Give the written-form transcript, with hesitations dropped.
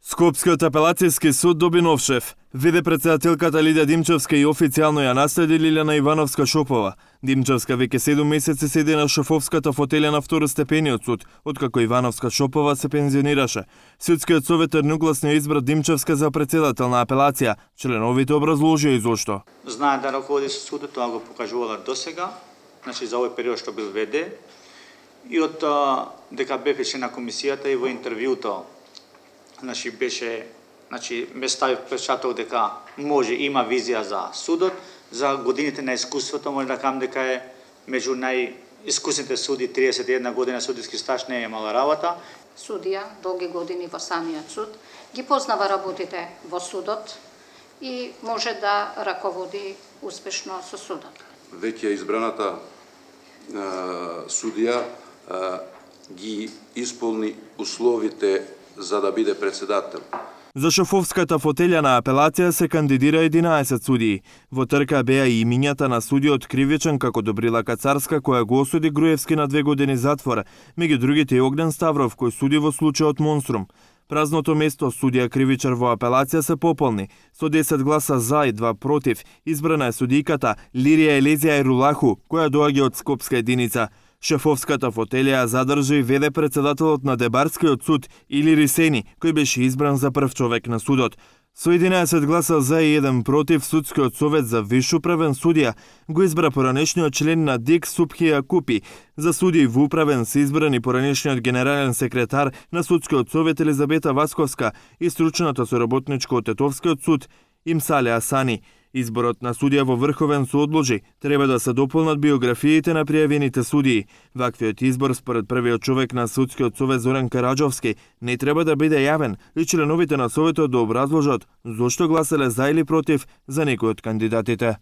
Скопскиот апелацијски суд доби нов шеф. ВД председателката Лидија Димчевска и официјално ја наследи Лилјана Ивановска-Шопова. Димчевска веќе 7 месеци седи на шефовската фотелја на второстепениот суд, откако Ивановска-Шопова се пензионираше. Судскиот совет едногласно избра Димчевска за председател на апелација. Членовите образложија и зошто. Знае да раководи со судот, тоа го покажувала досега, значи за овој период што бил ВД. И од дека бе член на комисијата и во интервјуто ме стави впечаток дека може има визија за судот, за годините на искуството, може да кажам дека е меѓу најискусните суди, 31 година судиски стаж, не е мала работа. Судија, долги години во самиот суд, ги познава работите во судот и може да раководи успешно со судот. Веќе избраната судија ги исполни условите за да биде председател. За шефовската фотелја на апелација се кандидира 11 судии. Во трка беа и имињата на судиот кривичен како Добрила Кацарска, која го осуди Груевски на 2 години затвор, меѓу другите и Огнен Ставров, кој суди во случајот Монструм. Празното место судија кривичар во апелација се пополни. Со 10 гласа за и 2 против, избрана е судијката Лирија Елезија Ерулаху, која доаѓа од Скопска единица. Шефовската фотелја задржи и ВД председателот на Дебарскиот суд Илири Сени, кој беше избран за прв човек на судот. Со 11 гласа за и 1 против, Судскиот совет за виш управен судија го избра поранешниот член на ДИК Супхија Купи. За судии во управен се избрани поранешниот генерален секретар на Судскиот совет Елизабета Васковска и стручната соработничка од Тетовскиот суд Имсале Асани. Изборот на судија во Врховен се одложи, треба да се дополнат биографиите на пријавените судии. Ваквиот избор според првиот човек на Судскиот совет Зоран Караџовски не треба да биде јавен и членовите на советот да образложат зошто гласеле за или против за некој од кандидатите.